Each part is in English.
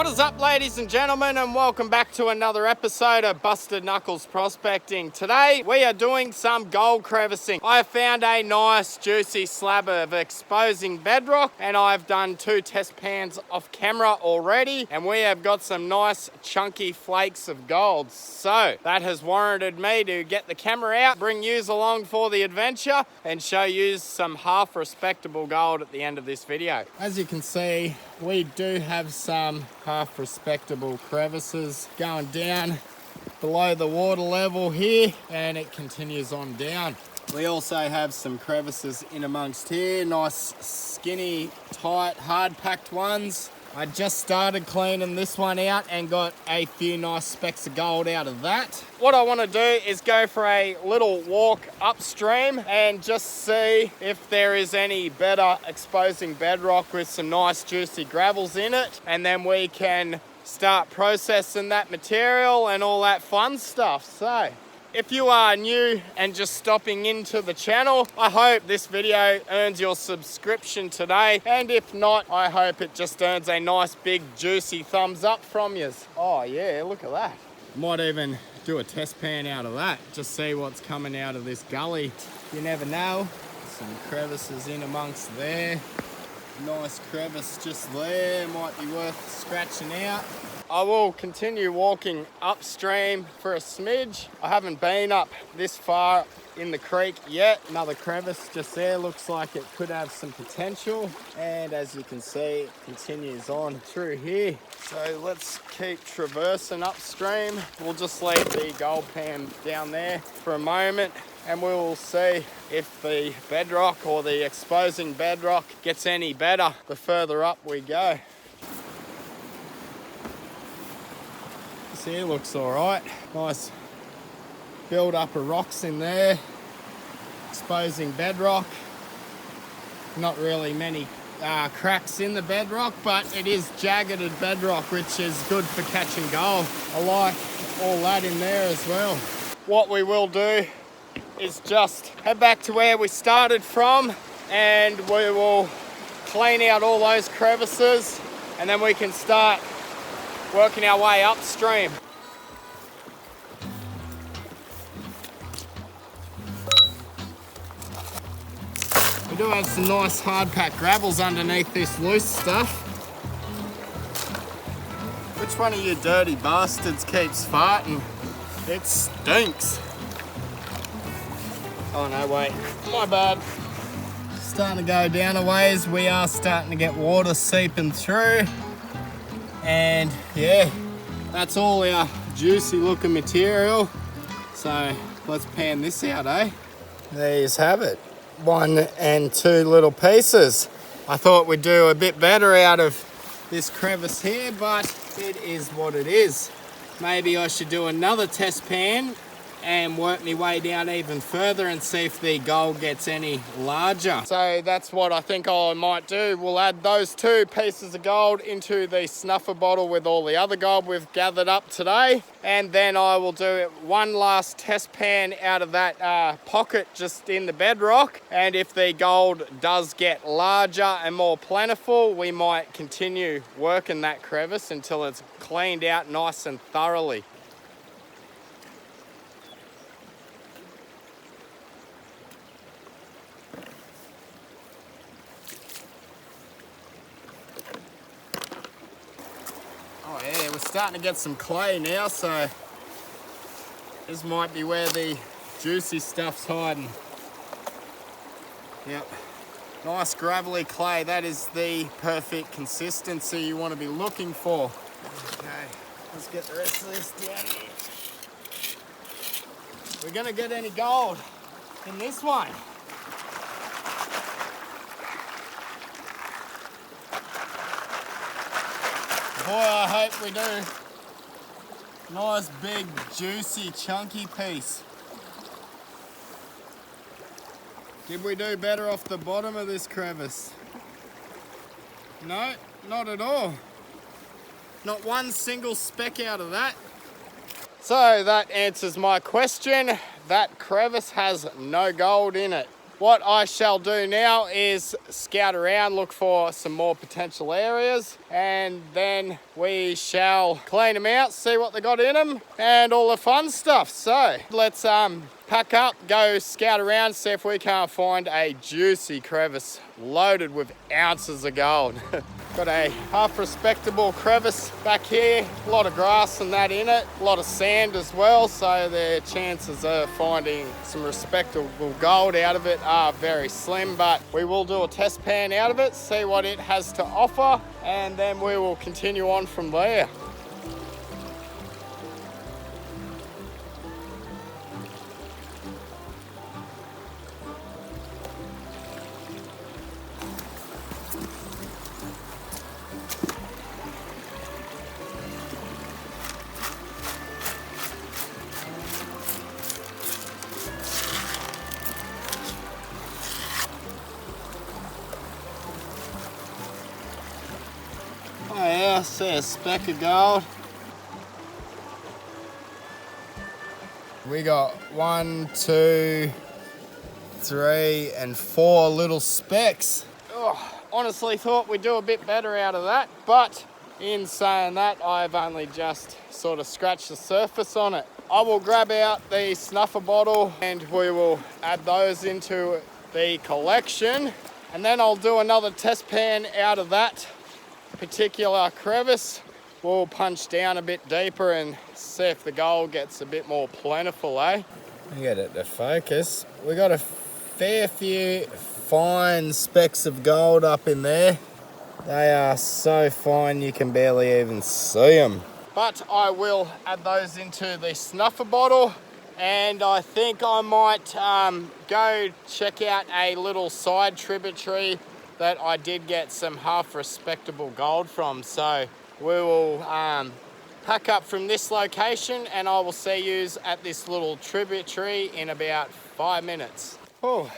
What is up, ladies and gentlemen, and welcome back to another episode of Busted Knuckles Prospecting. Today we are doing some gold crevicing. I have found a nice juicy slab of exposing bedrock, and I've done 2 test pans off camera already, and we have got some nice chunky flakes of gold. So that has warranted me to get the camera out, bring yous along for the adventure, and show yous some half respectable gold at the end of this video. As you can see, we do have some half respectable crevices going down below the water level here, and it continues on down. We also have some crevices in amongst here, nice skinny, tight, hard packed ones. I just started cleaning this one out and got a few nice specks of gold out of that. What I want to do is go for a little walk upstream and just see if there is any better exposing bedrock with some nice juicy gravels in it, and then we can start processing that material and all that fun stuff. So if you are new and just stopping into the channel, I hope this video earns your subscription today. And if not, I hope it just earns a nice big juicy thumbs up from you. Oh yeah, look at that. Might even do a test pan out of that. Just see what's coming out of this gully. You never know. Some crevices in amongst there. Nice crevice just there, might be worth scratching out. I will continue walking upstream for a smidge. I haven't been up this far in the creek yet. Another crevice just there, looks like it could have some potential. And as you can see, it continues on through here. So let's keep traversing upstream. We'll just leave the gold pan down there for a moment, and we will see if the bedrock or the exposing bedrock gets any better the further up we go. This here looks all right. Nice build up of rocks in there. Exposing bedrock. Not really many cracks in the bedrock, but it is jagged bedrock, which is good for catching gold. I like all that in there as well. What we will do is just head back to where we started from, and we will clean out all those crevices, and then we can start working our way upstream. We do have some nice hard packed gravels underneath this loose stuff. Which one of you dirty bastards keeps farting? It stinks. Oh no, wait, my bad. Starting to go down a ways, we are starting to get water seeping through. And yeah, that's all our juicy looking material. So let's pan this out, eh? There you have it. 1 and 2 little pieces. I thought we'd do a bit better out of this crevice here, but it is what it is. Maybe I should do another test pan and work my way down even further and see if the gold gets any larger. So that's what I think I might do. We'll add those 2 pieces of gold into the snuffer bottle with all the other gold we've gathered up today, and then I will do one last test pan out of that pocket just in the bedrock, and if the gold does get larger and more plentiful, we might continue working that crevice until it's cleaned out nice and thoroughly. Oh yeah, we're starting to get some clay now, so this might be where the juicy stuff's hiding. Yep, nice gravelly clay. That is the perfect consistency you want to be looking for. Okay, let's get the rest of this down here. We're gonna get any gold in this one. Boy, I hope we do. Nice big juicy chunky piece. Did we do better off the bottom of this crevice? No, not at all. Not one single speck out of that. So that answers my question. That crevice has no gold in it. what I shall do now is scout around, look for some more potential areas, and then we shall clean them out, see what they got in them, and all the fun stuff. So let's pack up, go scout around, see if we can't find a juicy crevice loaded with ounces of gold. Got a half respectable crevice back here, a lot of grass and that in it, a lot of sand as well, so the chances of finding some respectable gold out of it are very slim, but we will do a test pan out of it, see what it has to offer, and then we will continue on from there. Oh yeah, I see a speck of gold. We got 1, 2, 3, and 4 little specks. Oh, honestly thought we'd do a bit better out of that, but in saying that, I've only just sort of scratched the surface on it. I will grab out the snuffer bottle and we will add those into the collection, and then I'll do another test pan out of that particular crevice. We'll punch down a bit deeper and see if the gold gets a bit more plentiful, eh? Get it to focus. We got a fair few fine specks of gold up in there. They are so fine you can barely even see them. But I will add those into the snuffer bottle, and I think I might go check out a little side tributary that I did get some half respectable gold from. So we will pack up from this location and I will see you at this little tributary in about 5 minutes. Oh,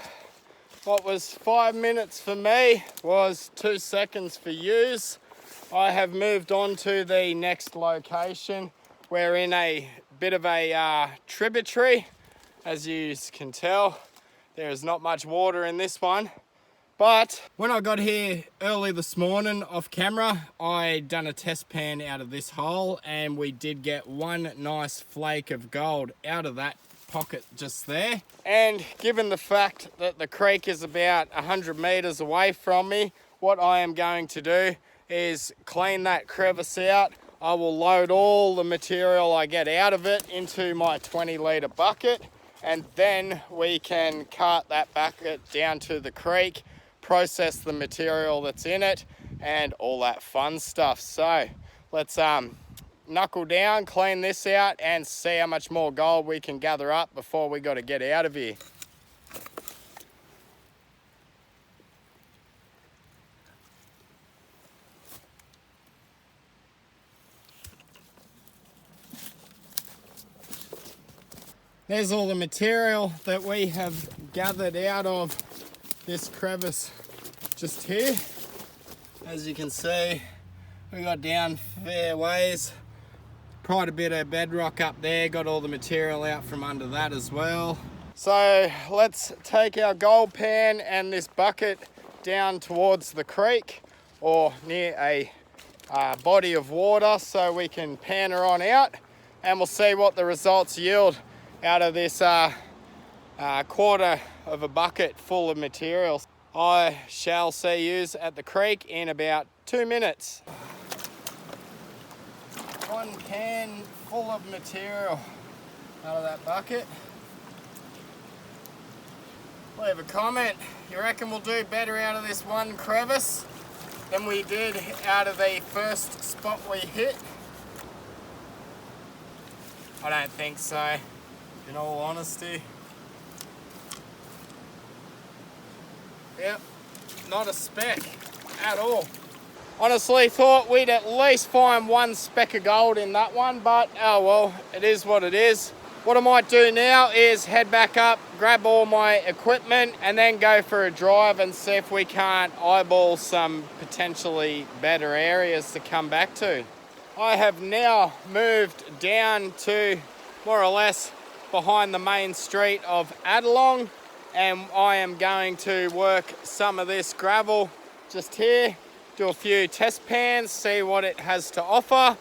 what was 5 minutes for me was 2 seconds for yous. I have moved on to the next location. We're in a bit of a tributary. As you can tell, there is not much water in this one. But when I got here early this morning off camera, I done a test pan out of this hole and we did get one nice flake of gold out of that pocket just there. And given the fact that the creek is about 100 meters away from me, what I am going to do is clean that crevice out. I will load all the material I get out of it into my 20-litre bucket, and then we can cart that bucket down to the creek, process the material that's in it and all that fun stuff. So let's knuckle down, clean this out and see how much more gold we can gather up before we got to get out of here. There's all the material that we have gathered out of this crevice just here. As you can see, we got down fair ways, quite a bit of bedrock up there, got all the material out from under that as well. So let's take our gold pan and this bucket down towards the creek or near a body of water so we can pan her on out, and we'll see what the results yield out of this quarter of a bucket full of materials. I shall see yous at the creek in about 2 minutes. One can full of material out of that bucket. Leave a comment. You reckon we'll do better out of this one crevice than we did out of the first spot we hit? I don't think so, in all honesty. Yep, not a speck at all. Honestly thought we'd at least find one speck of gold in that one, but oh well, it is what it is. What I might do now is head back up, grab all my equipment, and then go for a drive and see if we can't eyeball some potentially better areas to come back to. I have now moved down to more or less behind the main street of Adelong, and I am going to work some of this gravel just here, do a few test pans, see what it has to offer.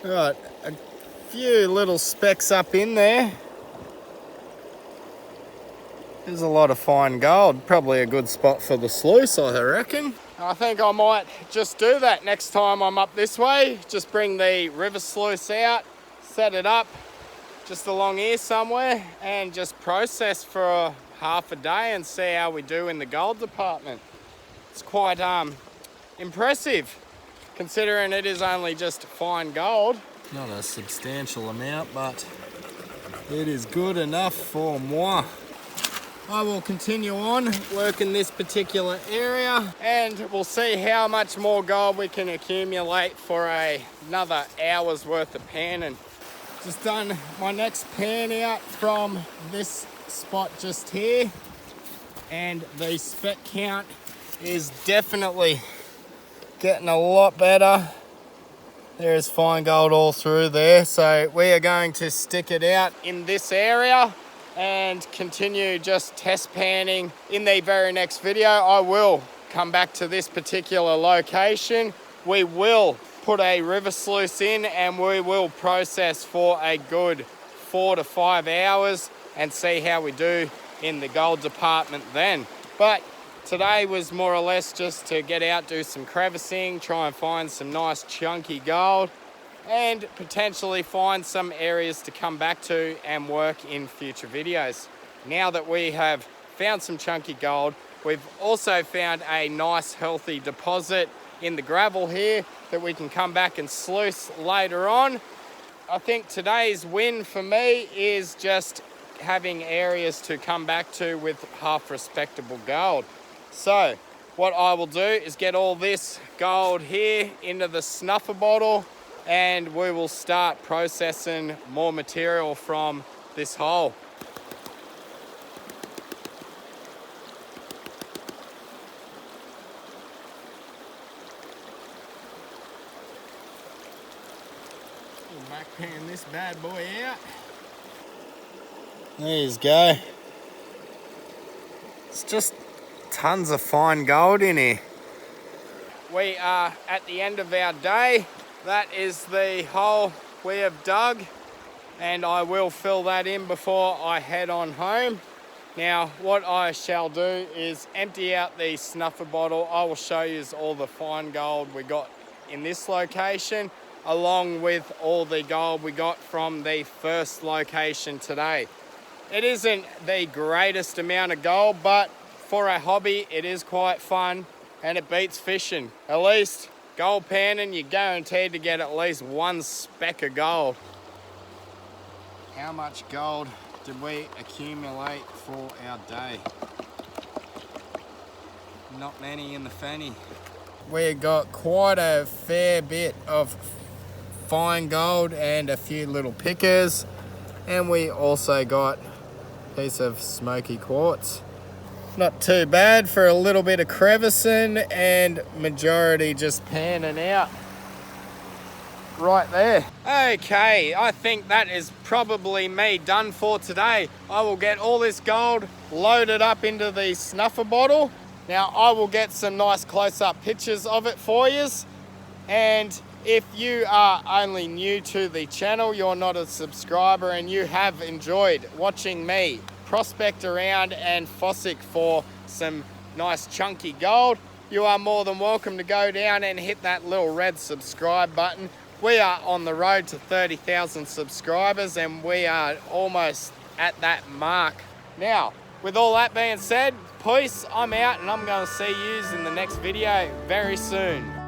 Right, a few little specks up in there. There's a lot of fine gold. Probably a good spot for the sluice, I reckon. I think I might just do that next time I'm up this way. Just bring the river sluice out, set it up just along here somewhere, and just process for half a day and see how we do in the gold department. It's quite impressive, considering it is only just fine gold. Not a substantial amount, but it is good enough for moi. I will continue on working this particular area, and we'll see how much more gold we can accumulate for another hour's worth of panning. Just done my next pan out from this spot just here, and the spec count is definitely getting a lot better. There's fine gold all through there, so we are going to stick it out in this area and continue just test panning. In the very next video, I will come back to this particular location. We will put a river sluice in and we will process for a good 4 to 5 hours and see how we do in the gold department then. But today was more or less just to get out, do some crevicing, try and find some nice chunky gold, and potentially find some areas to come back to and work in future videos. Now that we have found some chunky gold, we've also found a nice healthy deposit in the gravel here that we can come back and sluice later on. I think today's win for me is just having areas to come back to with half respectable gold. So what I will do is get all this gold here into the snuffer bottle, and we will start processing more material from this hole. We'll back pan this bad boy out. There you go. It's just tons of fine gold in here. We are at the end of our day. That is the hole we have dug, and I will fill that in before I head on home. Now what I shall do is empty out the snuffer bottle. I will show you all the fine gold we got in this location, along with all the gold we got from the first location today. It isn't the greatest amount of gold, but for a hobby it is quite fun, and it beats fishing. At least gold panning, you're guaranteed to get at least one speck of gold. How much gold did we accumulate for our day? Not many in the fanny. We got quite a fair bit of fine gold and a few little pickers, and we also got a piece of smoky quartz. Not too bad for a little bit of crevicing, and majority just panning out right there. Okay, I think that is probably me done for today. I will get all this gold loaded up into the snuffer bottle. Now I will get some nice close-up pictures of it for you. And if you are only new to the channel, you're not a subscriber, and you have enjoyed watching me prospect around and fossick for some nice chunky gold, you are more than welcome to go down and hit that little red subscribe button. We are on the road to 30,000 subscribers, and we are almost at that mark. Now, with all that being said, peace, I'm out, and I'm going to see you in the next video very soon.